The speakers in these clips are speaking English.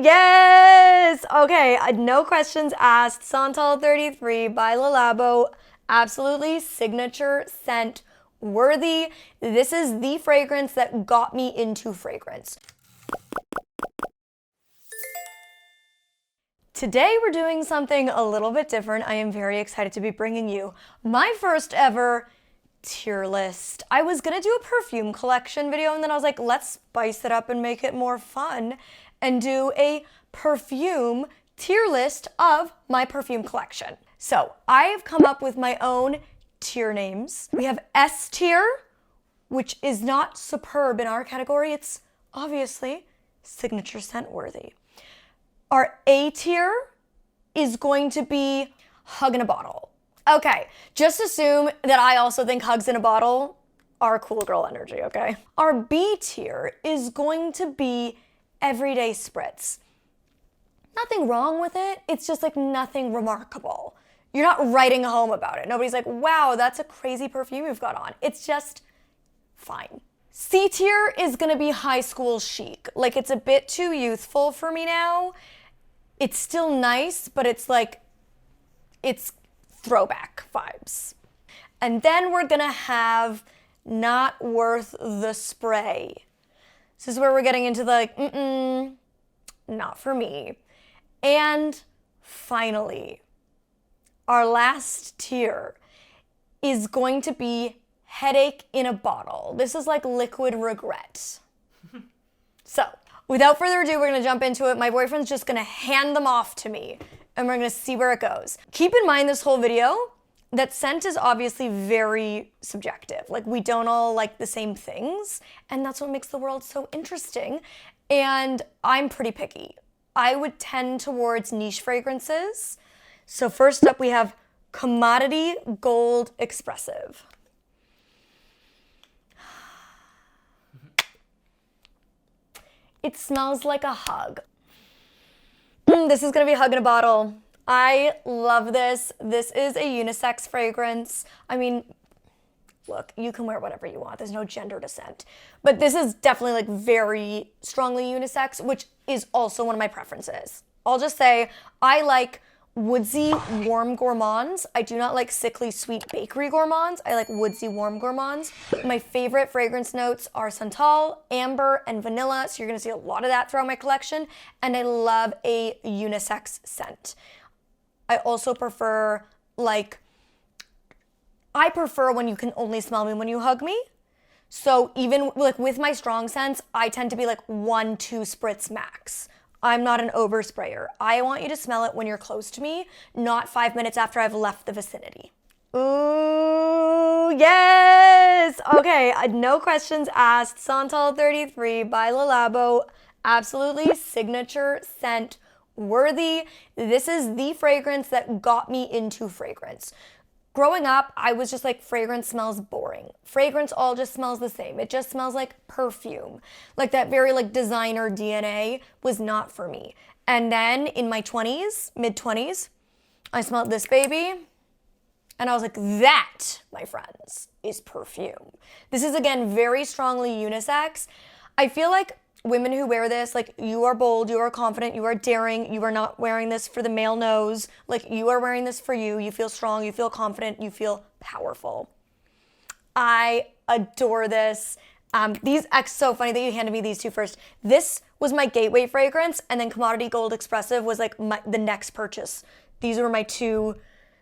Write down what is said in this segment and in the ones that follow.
Yes! Okay, no questions asked. Santal 33 by Le Labo. Absolutely signature scent worthy. This is the fragrance that got me into fragrance. Today we're doing something a little bit different. I am very excited to be bringing you my first ever tier list. I was gonna do a perfume collection video and then I was like, let's spice it up and make it more fun and do a perfume tier list of my perfume collection. So I've come up with my own tier names. We have S tier, which is not superb in our category. It's obviously signature scent worthy. Our A tier is going to be Hug in a Bottle. Okay, just assume that I also think hugs in a bottle are cool girl energy, okay? Our B tier is going to be Everyday Spritz. Nothing wrong with it, it's just like nothing remarkable. You're not writing home about it. Nobody's like, wow, that's a crazy perfume you've got on. It's just fine. C tier is gonna be High School Chic. Like, it's a bit too youthful for me now. It's still nice, but it's like, it's throwback vibes. And then we're gonna have Not Worth the Spray. This is where we're getting into the like, not for me. And finally, our last tier is going to be Headache in a Bottle. This is like liquid regret. So, without further ado, we're gonna jump into it. My boyfriend's just gonna hand them off to me and we're gonna see where it goes. Keep in mind this whole video that scent is obviously very subjective. Like, we don't all like the same things, and that's what makes the world so interesting. And I'm pretty picky. I would tend towards niche fragrances. So first up we have Commodity Gold Expressive. It smells like a hug. This is gonna be Hug in a Bottle. I love this. This is a unisex fragrance. I mean, look, you can wear whatever you want. There's no gender dissent. But this is definitely like very strongly unisex, which is also one of my preferences. I'll just say I like woodsy, warm gourmands. I do not like sickly, sweet bakery gourmands. I like woodsy, warm gourmands. My favorite fragrance notes are santal, amber, and vanilla. So you're gonna see a lot of that throughout my collection. And I love a unisex scent. I also prefer I prefer when you can only smell me when you hug me. So even like with my strong scents, I tend to be like 1-2 spritz max. I'm not an oversprayer. I want you to smell it when you're close to me, not 5 minutes after I've left the vicinity. Ooh, yes! Okay, no questions asked. Santal 33 by Le Labo. Absolutely signature scent worthy. This is the fragrance that got me into fragrance. Growing up, I was just like, fragrance smells boring. Fragrance all just smells the same. It just smells like perfume. Like that very like designer DNA was not for me. And then in my 20s, mid-20s, I smelled this baby and I was like, that, my friends, is perfume. This is again, very strongly unisex. I feel like women who wear this, like, you are bold, you are confident, you are daring, you are not wearing this for the male nose. Like, you are wearing this for you. You feel strong, you feel confident, you feel powerful. I adore this. So funny that you handed me these two first. This was my gateway fragrance, and then Commodity Gold Expressive was like the next purchase. These were my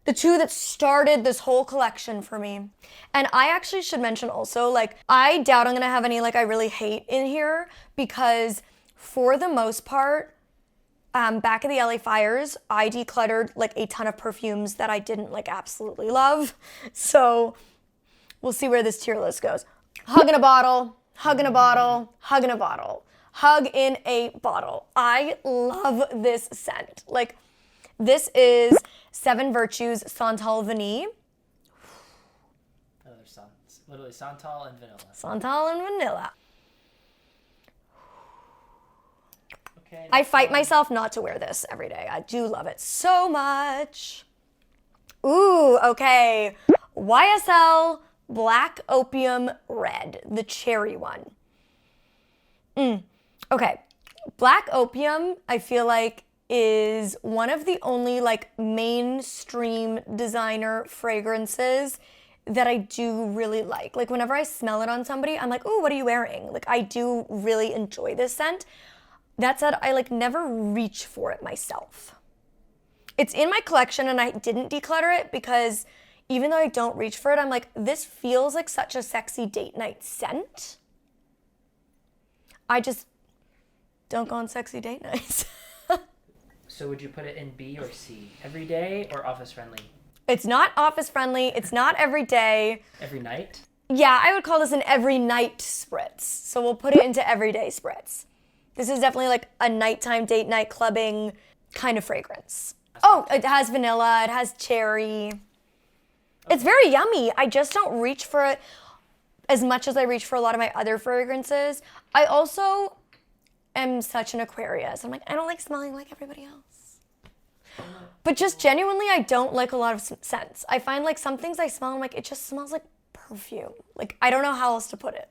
the two that started this whole collection for me. And I actually should mention also, like, I doubt I'm gonna have any like I really hate in here, because for the most part, back at the LA fires, I decluttered like a ton of perfumes that I didn't like absolutely love. So we'll see where this tier list goes. Hug in a Bottle, Hug in a Bottle, Hug in a Bottle, Hug in a Bottle. I love this scent. Like, this is 7 Virtues Santal Vanille. Oh, there's literally santal and vanilla. Santal and vanilla. Okay. I fight myself not to wear this every day. I do love it so much. Ooh, okay. YSL Black Opium Red, the cherry one. Okay, Black Opium, I feel like, is one of the only like mainstream designer fragrances that I do really like. Like whenever I smell it on somebody, I'm like, ooh, what are you wearing? Like I do really enjoy this scent. That said, I like never reach for it myself. It's in my collection and I didn't declutter it because even though I don't reach for it, I'm like, this feels like such a sexy date night scent. I just don't go on sexy date nights. So would you put it in B or C? Every day or office friendly? It's not office friendly. It's not every day. Every night? Yeah, I would call this an every night spritz. So we'll put it into everyday spritz. This is definitely like a nighttime date night clubbing kind of fragrance. Oh, it has vanilla. It has cherry. It's very yummy. I just don't reach for it as much as I reach for a lot of my other fragrances. I also am such an Aquarius. I'm like, I don't like smelling like everybody else. But just genuinely, I don't like a lot of scents. I find like some things I smell, I'm like, it just smells like perfume. Like, I don't know how else to put it.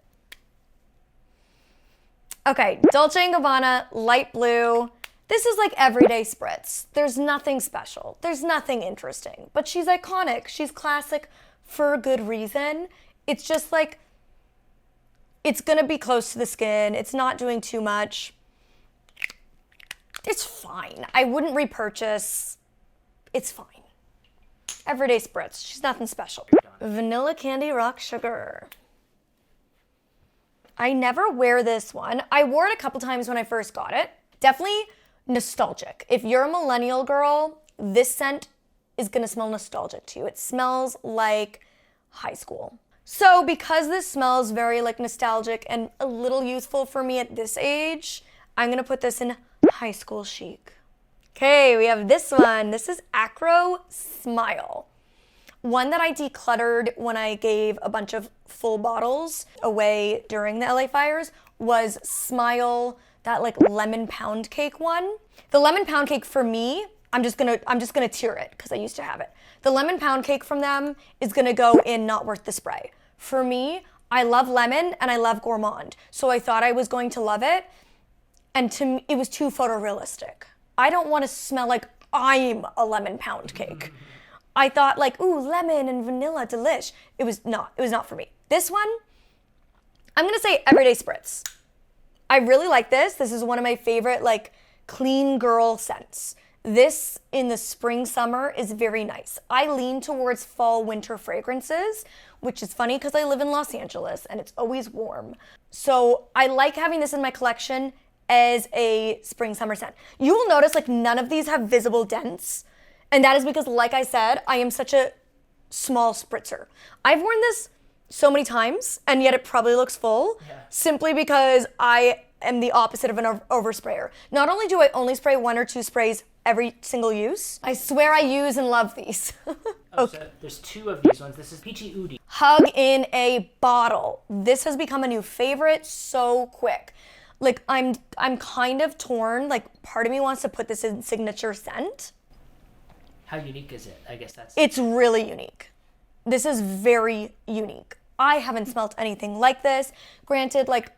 Okay, Dolce & Gabbana, light blue. This is like everyday spritz. There's nothing special. There's nothing interesting. But she's iconic. She's classic for a good reason. It's just like, it's gonna be close to the skin. It's not doing too much. It's fine. I wouldn't repurchase. It's fine. Everyday spritz. She's nothing special. Vanilla Candy Rock Sugar. I never wear this one. I wore it a couple times when I first got it. Definitely nostalgic. If you're a millennial girl, this scent is gonna smell nostalgic to you. It smells like high school. So because this smells very like nostalgic and a little youthful for me at this age, I'm gonna put this in high school chic. Okay, we have this one. This is Acro Smile. One that I decluttered when I gave a bunch of full bottles away during the LA fires was Smile, that like lemon pound cake one. The lemon pound cake for me, I'm just gonna tier it because I used to have it. The lemon pound cake from them is gonna go in not worth the spray. For me, I love lemon and I love gourmand. So I thought I was going to love it. And to me, it was too photorealistic. I don't want to smell like I'm a lemon pound cake. I thought like, ooh, lemon and vanilla, delish. It was not for me. This one, I'm gonna say everyday spritz. I really like this. This is one of my favorite like clean girl scents. This in the spring, summer is very nice. I lean towards fall, winter fragrances, which is funny because I live in Los Angeles and it's always warm. So I like having this in my collection as a spring, summer scent. You will notice like none of these have visible dents. And that is because, like I said, I am such a small spritzer. I've worn this so many times and yet it probably looks full simply because I am the opposite of an oversprayer. Not only do I only spray 1 or 2 sprays every single use, I swear I use and love these. Okay. So there's 2 of these ones. This is Peachy Oudie. Hug in a Bottle. This has become a new favorite so quick. Like I'm kind of torn. Like part of me wants to put this in signature scent. How unique is it? I guess that's... It's really unique. This is very unique. I haven't smelt anything like this. Granted, like,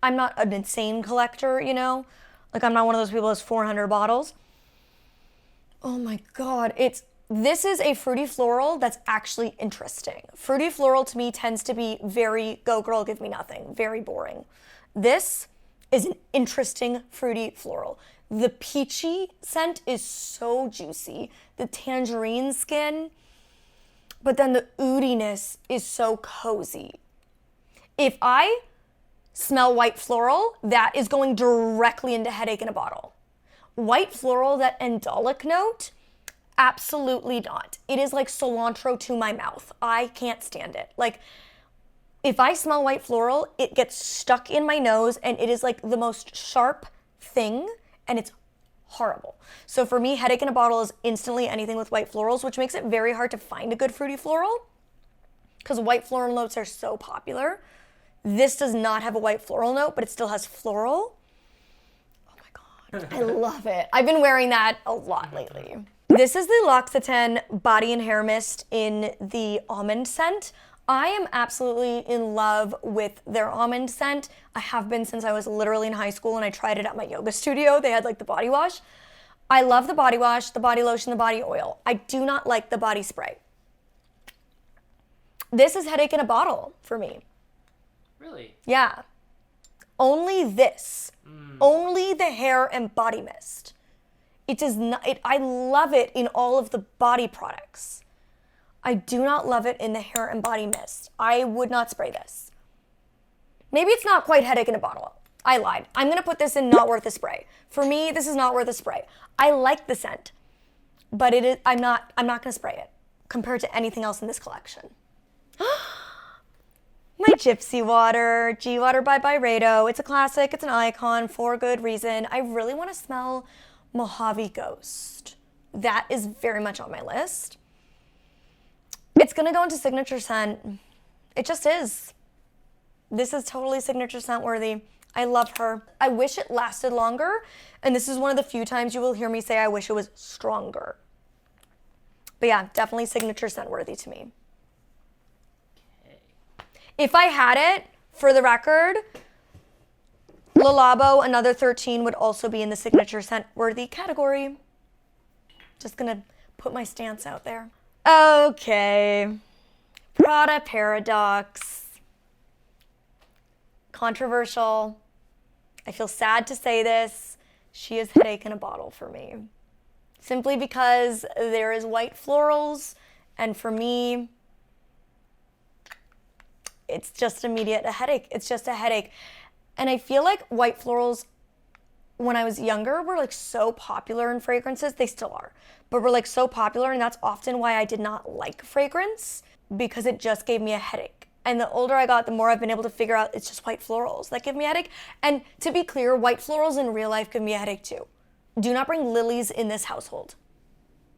I'm not an insane collector, you know? Like, I'm not one of those people who has 400 bottles. Oh my God. This is a fruity floral that's actually interesting. Fruity floral to me tends to be very go girl, give me nothing, very boring. This is an interesting fruity floral. The peachy scent is so juicy. The tangerine skin, but then the oudiness is so cozy. If I smell white floral, that is going directly into Headache in a Bottle. White floral, that andolic note, absolutely not. It is like cilantro to my mouth. I can't stand it. Like, if I smell white floral, it gets stuck in my nose and it is like the most sharp thing and it's horrible. So for me, Headache in a Bottle is instantly anything with white florals, which makes it very hard to find a good fruity floral because white floral notes are so popular. This does not have a white floral note, but it still has floral. Oh my God, I love it. I've been wearing that a lot lately. This is the L'Occitane Body and Hair Mist in the almond scent. I am absolutely in love with their almond scent. I have been since I was literally in high school and I tried it at my yoga studio. They had like the body wash. I love the body wash, the body lotion, the body oil. I do not like the body spray. This is headache in a bottle for me. Really? Yeah. Only this. Only the hair and body mist. It does not, I love it in all of the body products. I do not love it in the hair and body mist. I would not spray this. Maybe it's not quite headache in a bottle. I lied. I'm gonna put this in not worth a spray. For me, this is not worth a spray. I like the scent, but it is. I'm not gonna spray it compared to anything else in this collection. My Gypsy Water, G Water by Byredo. It's a classic. It's an icon for good reason. I really want to smell Mojave Ghost. That is very much on my list. It's gonna go into signature scent. It just is. This is totally signature scent worthy. I love her. I wish it lasted longer, and this is one of the few times you will hear me say I wish it was stronger. But yeah, definitely signature scent worthy to me. Okay. If I had it, for the record, Le Labo, another 13, would also be in the signature scent worthy category. Just gonna put my stance out there. Okay, Prada Paradox. Controversial. I feel sad to say this. She is headache in a bottle for me. Simply because there is white florals, and for me, it's just immediate a headache. It's just a headache. And I feel like white florals, when I was younger, were like so popular in fragrances. They still are, but were like so popular, and that's often why I did not like fragrance, because it just gave me a headache. And the older I got, the more I've been able to figure out it's just white florals that give me a headache. And to be clear, white florals in real life give me a headache too. Do not bring lilies in this household.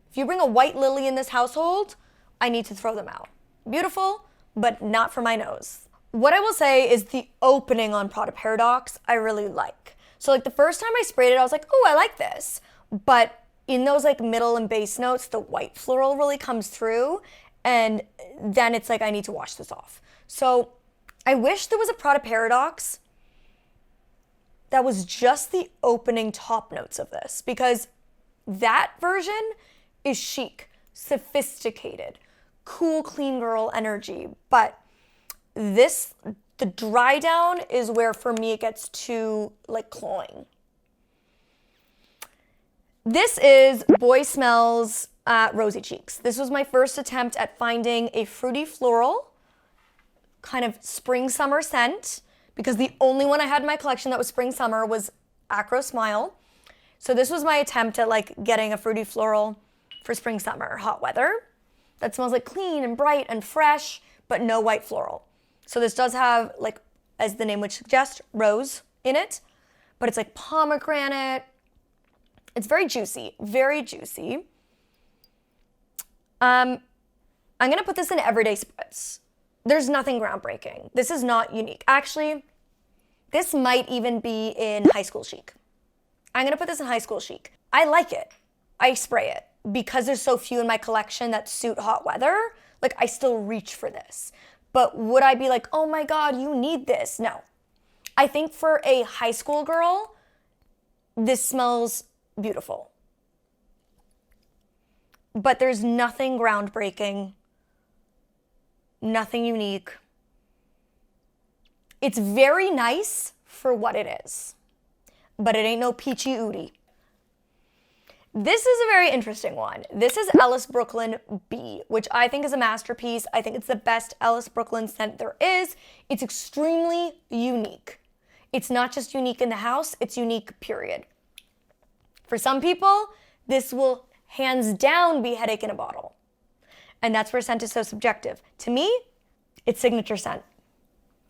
If you bring a white lily in this household, I need to throw them out. Beautiful, but not for my nose. What I will say is the opening on Prada Paradox, I really like. So like the first time I sprayed it, I was like, oh, I like this. But in those like middle and base notes, the white floral really comes through. And then it's like, I need to wash this off. So I wish there was a Prada Paradox that was just the opening top notes of this, because that version is chic, sophisticated, cool, clean girl energy. But this, the dry down is where for me it gets too like cloying. This is Boy Smells Rosy Cheeks. This was my first attempt at finding a fruity floral kind of spring summer scent, because the only one I had in my collection that was spring summer was Acro Smile. So this was my attempt at like getting a fruity floral for spring summer hot weather that smells like clean and bright and fresh, but no white floral. So this does have, like, as the name would suggest, rose in it, but it's like pomegranate. It's very juicy, very juicy. I'm gonna put this in everyday spritz. There's nothing groundbreaking. This is not unique. Actually, this might even be in high school chic. I'm gonna put this in high school chic. I like it. I spray it. Because there's so few in my collection that suit hot weather, like I still reach for this. But would I be like, oh my God, you need this? No. I think for a high school girl, this smells beautiful. But there's nothing groundbreaking, nothing unique. It's very nice for what it is, but it ain't no peachy ooty. This is a very interesting one. This is Ellis Brooklyn B, which I think is a masterpiece. I think it's the best Ellis Brooklyn scent there is. It's extremely unique. It's not just unique in the house, it's unique, period. For some people, this will hands down be headache in a bottle. And that's where scent is so subjective. To me, it's signature scent.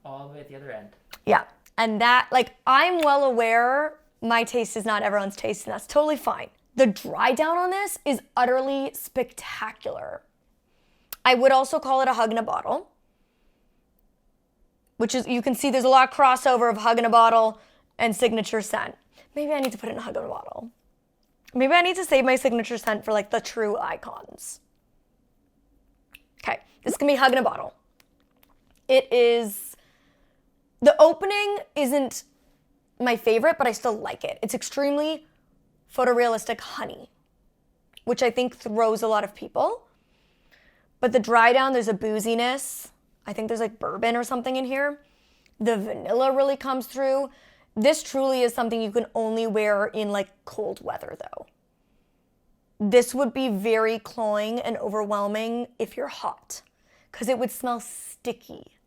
All the way at the other end. Yeah. And that, like, I'm well aware my taste is not everyone's taste, and that's totally fine. The dry down on this is utterly spectacular. I would also call it a hug in a bottle, which is, you can see there's a lot of crossover of hug in a bottle and signature scent. Maybe I need to put it in a hug in a bottle. Maybe I need to save my signature scent for like the true icons. Okay, this can be hug in a bottle. The opening isn't my favorite, but I still like it. It's extremely photorealistic honey, which I think throws a lot of people. But the dry down, there's a booziness. I think there's like bourbon or something in here. The vanilla really comes through. This truly is something you can only wear in like cold weather though. This would be very cloying and overwhelming if you're hot, because it would smell sticky.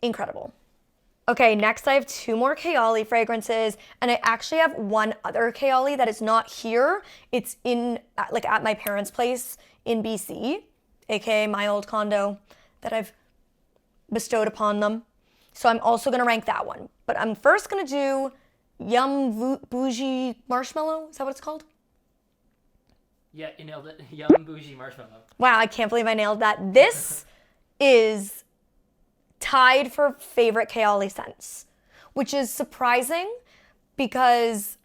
Incredible. Okay, next I have 2 more Kayali fragrances, and I actually have one other Kayali that is not here. It's in, like, at my parents' place in BC, aka my old condo that I've bestowed upon them. So I'm also gonna rank that one. But I'm first gonna do Yum Bougie Marshmallow. Is that what it's called? Yeah, you nailed it. Yum Bougie Marshmallow. Wow, I can't believe I nailed that. This is tied for favorite Kayali scents, which is surprising because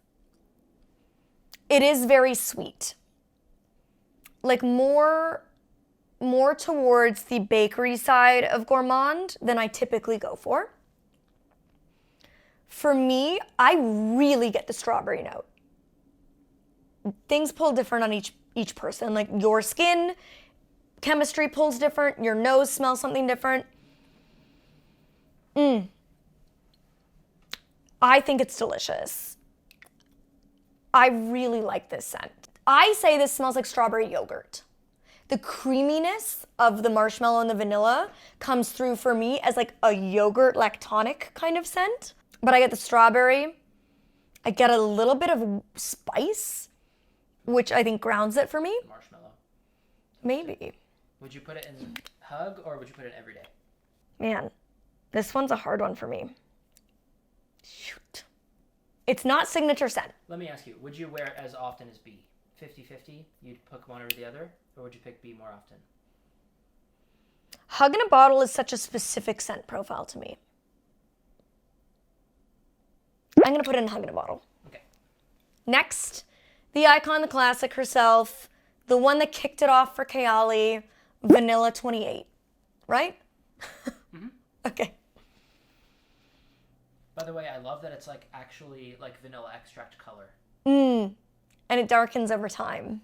it is very sweet. Like more towards the bakery side of gourmand than I typically go for. For me, I really get the strawberry note. Things pull different on each person. Like your skin chemistry pulls different, your nose smells something different. I think it's delicious. I really like this scent. I say this smells like strawberry yogurt. The creaminess of the marshmallow and the vanilla comes through for me as like a yogurt lactonic kind of scent. But I get the strawberry. I get a little bit of spice, which I think grounds it for me. Marshmallow. Maybe. Would you put it in hug or would you put it every day? Man, this one's a hard one for me. Shoot. It's not signature scent. Let me ask you, would you wear it as often as B? 50-50? You'd pick one or the other? Or would you pick B more often? Hug in a bottle is such a specific scent profile to me. I'm going to put it in hug in a bottle. Okay. Next, the icon, the classic herself, the one that kicked it off for Kayali, Vanilla 28. Right? Mm-hmm. Okay. By the way, I love that it's like actually like vanilla extract color. And it darkens over time.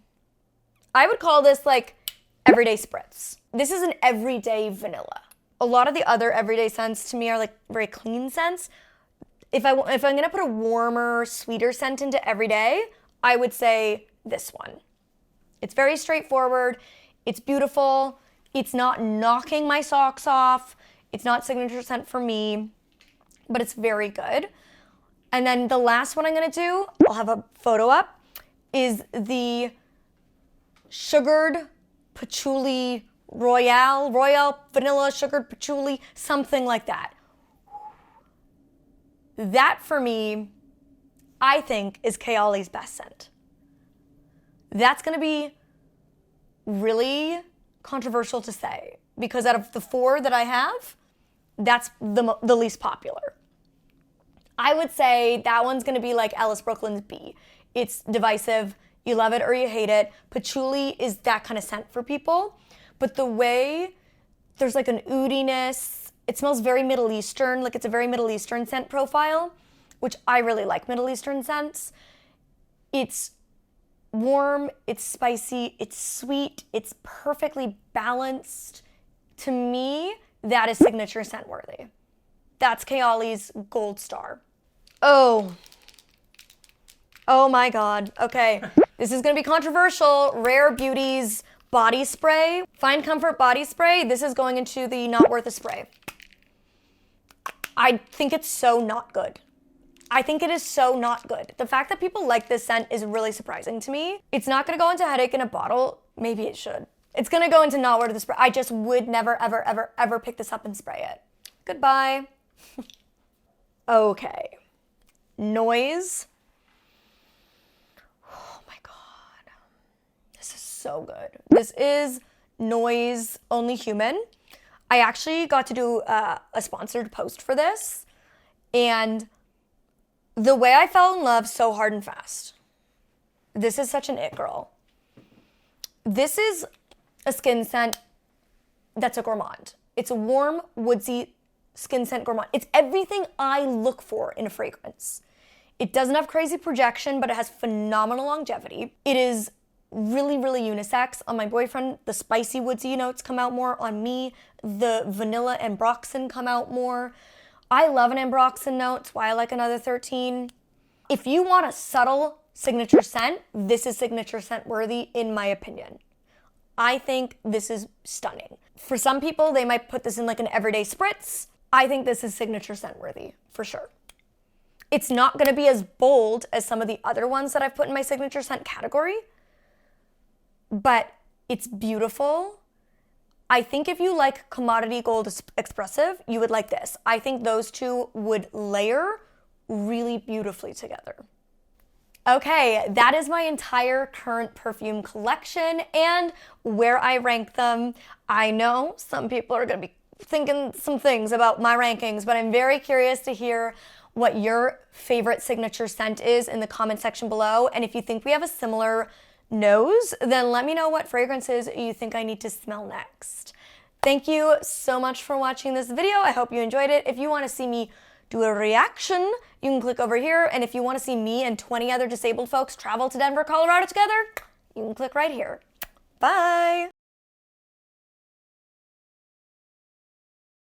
I would call this like everyday spritz. This is an everyday vanilla. A lot of the other everyday scents to me are like very clean scents. If I'm gonna put a warmer, sweeter scent into everyday, I would say this one. It's very straightforward. It's beautiful. It's not knocking my socks off. It's not signature scent for me, but it's very good. And then the last one I'm gonna do, I'll have a photo up, is the sugared patchouli royale vanilla sugared patchouli, something like that. That for me, I think is Kayali's best scent. That's gonna be really controversial to say because out of the 4 that I have, that's the least popular. I would say that one's gonna be like Alice Brooklyn's B. It's divisive, you love it or you hate it. Patchouli is that kind of scent for people, but the way there's like an oudiness, it smells very Middle Eastern, like it's a very Middle Eastern scent profile, which I really like Middle Eastern scents. It's warm, it's spicy, it's sweet, it's perfectly balanced. To me, that is signature scent worthy. That's Kayali's gold star. Oh my God. Okay, this is gonna be controversial. Rare Beauty's body spray, Find Comfort body spray. This is going into the not worth a spray. I think it's so not good. I think it is so not good. The fact that people like this scent is really surprising to me. It's not gonna go into headache in a bottle. Maybe it should. It's gonna go into not worth the spray. I just would never, ever, ever, ever pick this up and spray it. Goodbye. Okay. Noise. Oh my God. This is so good. This is Noise Only Human. I actually got to do a sponsored post for this, and the way I fell in love so hard and fast. This is such an it girl. This is a skin scent that's a gourmand. It's a warm, woodsy skin scent gourmand. It's everything I look for in a fragrance. It doesn't have crazy projection, but it has phenomenal longevity. It is really, really unisex. On my boyfriend, the spicy woodsy notes come out more. On me, the vanilla ambroxan come out more. I love an ambroxan note. That's why I like Another 13. If you want a subtle signature scent, this is signature scent worthy, in my opinion. I think this is stunning. For some people, they might put this in like an everyday spritz. I think this is signature scent worthy, for sure. It's not gonna be as bold as some of the other ones that I've put in my signature scent category, but it's beautiful. I think if you like Commodity Gold Expressive, you would like this. I think those two would layer really beautifully together. Okay, that is my entire current perfume collection and where I rank them. I know some people are gonna be thinking some things about my rankings, but I'm very curious to hear what your favorite signature scent is in the comment section below. And if you think we have a similar nose, then let me know what fragrances you think I need to smell next. Thank you so much for watching this video. I hope you enjoyed it. If you want to see me do a reaction, you can click over here. And if you want to see me and 20 other disabled folks travel to Denver, Colorado together, you can click right here. Bye.